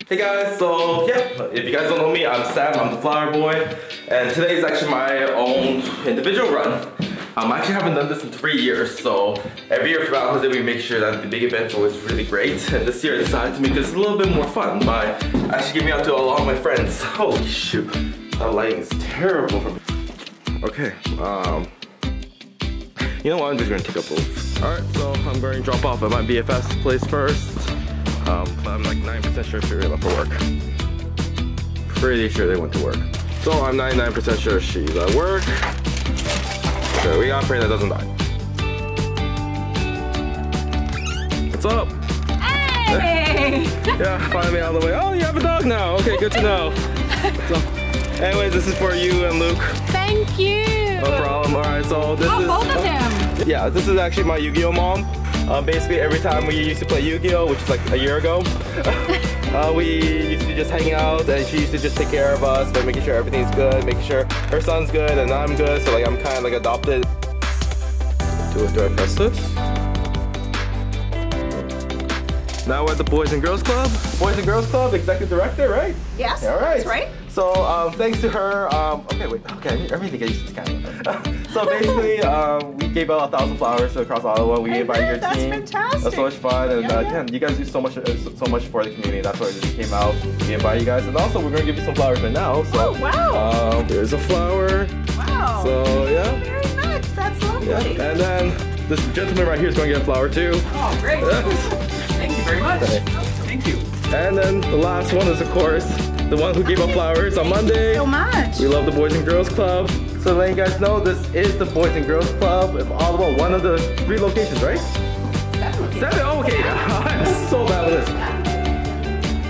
Hey guys, so yeah, if you guys don't know me, I'm Sam, I'm the flower boy, and today is actually my own individual run. I actually haven't done this in 3 years, so every year for Valentine's Day we make sure that the big event's always really great, and this year I decided to make this a little bit more fun by actually giving out to a lot of my friends. Holy shoot, that lighting is terrible for me. Okay, you know what, I'm just gonna take a pose. Alright, so I'm going to drop off at my BFF's place first. I'm like 9% sure she left for work. Pretty sure they went to work. So I'm 99% sure she's at work. Okay, we gotta pray that doesn't die. What's up? Hey! Yeah, finally out of the way. Oh, you have a dog now. Okay, good to know. So, anyways, this is for you and Luke. Thank you. No problem. Alright, so this is... both of them. Yeah, this is actually my Yu-Gi-Oh mom. Basically, every time we used to play Yu-Gi-Oh, which is like a year ago, we used to just hang out, and she used to just take care of us by making sure everything's good, making sure her son's good and I'm good. So like I'm kind of like adopted. Do I press this? Now we're at the Boys and Girls Club. Boys and Girls Club, executive director, right? Yes, all right. That's right. So thanks to her, okay, wait, okay, I really get used to this camera. So basically, we gave out 1,000 flowers across Ottawa. We invited your team. That's fantastic. That's so much fun, and again, you guys do so much for the community. That's why we came out. We invited you guys, and also we're gonna give you some flowers right now. So, oh wow! Here's a flower. Wow. So yeah. Very nice. That's lovely. Yeah, and then this gentleman right here is going to get a flower too. Oh, great. Thank you very much. Okay. Thank you. And then the last one is, of course, the one who gave out flowers on Monday. Thank you so much. We love the Boys and Girls Club. So to let you guys know, this is the Boys and Girls Club of Ottawa, one of the 3 locations, right? 7. 7? Oh, okay. I'm so bad with this.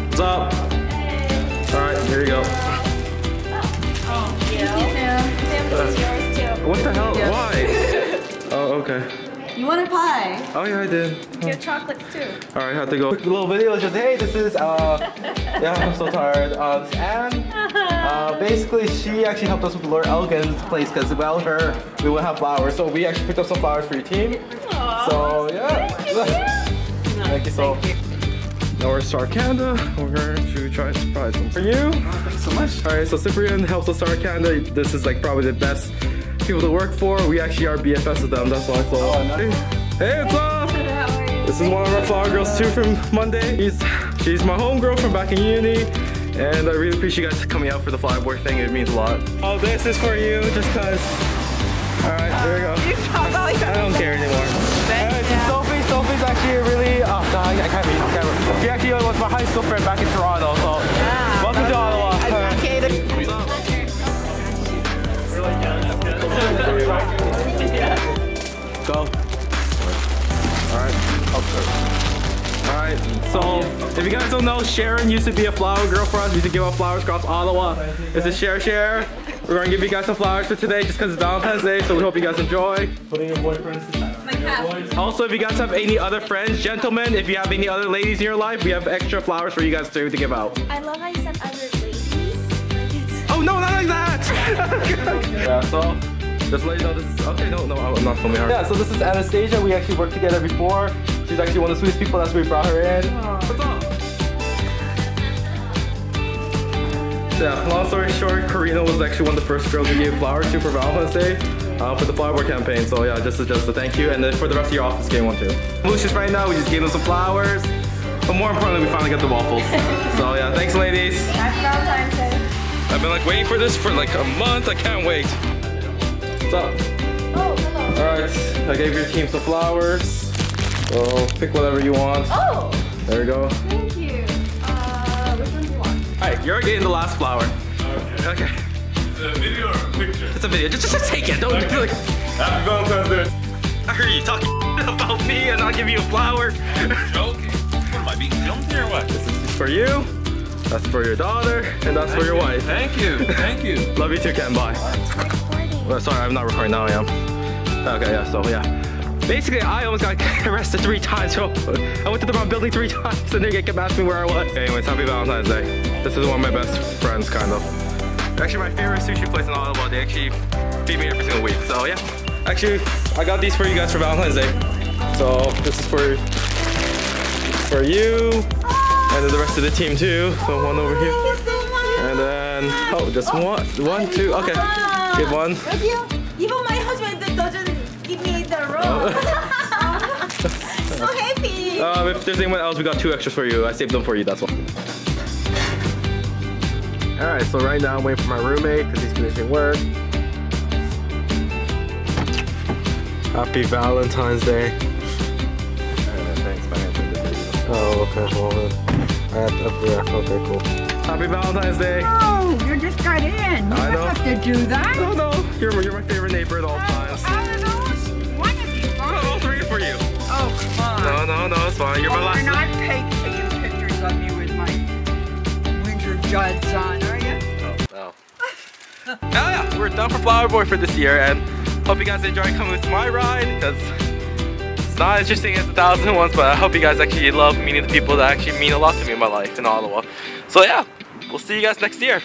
What's up? Hey. All right, here you go. Oh, thank you. Sam, this is yours too. What the hell? Yes. Why? Oh, okay. You want a pie? Oh yeah, I did. You have chocolates too. Alright, I have to go. Quick little video, just hey, this is yeah, I'm so tired. This is Anne. Basically, she actually helped us with Laura Elgin's place because without her, we wouldn't have flowers. So we actually picked up some flowers for your team. Aww, so yeah. Thank you so much. Now we're Star Canada. We're going to try and surprise them for you. Oh, thanks so much. Alright, so Cyprian helps us Star Canada. This is like probably the best people to work for. We actually are BFFs with them. That's why. So, hey, what's up? How are you? This is one of our flower girls too from Monday. She's my homegirl from back in uni, and I really appreciate you guys coming out for the flower boy thing. It means a lot. Oh, this is for you, just cause. All right, there we go. I don't care anymore. Sophie's actually a really. Oh God, I can't read the camera. She actually was my high school friend back in Toronto. So welcome to Ottawa. Go. Alright, so if you guys don't know, Sharon used to be a flower girl for us. We used to give out flowers across Ottawa. This is Share. We're going to give you guys some flowers for today just because it's Valentine's Day, so we hope you guys enjoy. Putting your boyfriends to Also, if you guys have any other friends, gentlemen, if you have any other ladies in your life, we have extra flowers for you guys too to give out. I love how you said other ladies. Oh no, not like that! Yeah, so just let you know this is, okay, no, I'm not filming her. Yeah, so this is Anastasia. We actually worked together before. She's actually one of the sweetest people, that's why we brought her in. Aww. What's up? Yeah, long story short, Karina was actually one of the first girls we gave flowers to for Valentine's Day for the Flower Boy campaign. So yeah, just a thank you. And then for the rest of your office, gave one too. Lucius right now, we just gave them some flowers. But more importantly, we finally got the waffles. So yeah, thanks ladies. Happy Valentine's Day. I've been like waiting for this for like a month. I can't wait. What's up? Oh, hello. Alright, I gave your team some flowers. So pick whatever you want. Oh! There we go. Thank you. Which one do you want? Alright, you're getting the last flower. Okay. Is it a video or a picture? It's a video. Just take it. Don't do like. Happy Valentine's Day. I heard you talking about me and I'll give you a flower. Joking. What am I being filmed here or what? This is for you. That's for your daughter, and that's for your wife. Thank you. Thank you. Love you too, Ken. Bye. Well, sorry, I'm not recording now. I am. Okay, yeah. So yeah. Basically, I almost got arrested 3 times. So I went to the wrong building 3 times, and they kept asking me where I was. Anyways, happy Valentine's Day. This is one of my best friends, kind of. Actually, my favorite sushi place in Ottawa. They actually feed me every single week. So yeah. Actually, I got these for you guys for Valentine's Day. So this is for you. And then the rest of the team too. So one over here. Thank you so much. And then, oh, just one, two, okay. Give one. Thank you. Even my husband doesn't give me the roll. So happy. If there's anyone else, we got 2 extras for you. I saved them for you, that's why. Alright, so right now I'm waiting for my roommate because he's finishing work. Happy Valentine's Day. Thanks, my hand. Oh, okay, well then. Yeah, okay, cool. Happy Valentine's Day. Oh, you just got in. You I know. don't have to do that. No, you're my favorite neighbor at all times. Out of those, one of you. All 3 are for you. Oh, come on. No, it's fine. You're my last. You're not taking pictures of me with my winter juds on, are you? Oh. Yeah, we're done for Flower Boy for this year, and hope you guys enjoy coming to my ride, because it's not interesting as 1,000 ones, but I hope you guys actually love meeting the people that actually mean a lot to me in my life in Ottawa. So yeah, we'll see you guys next year.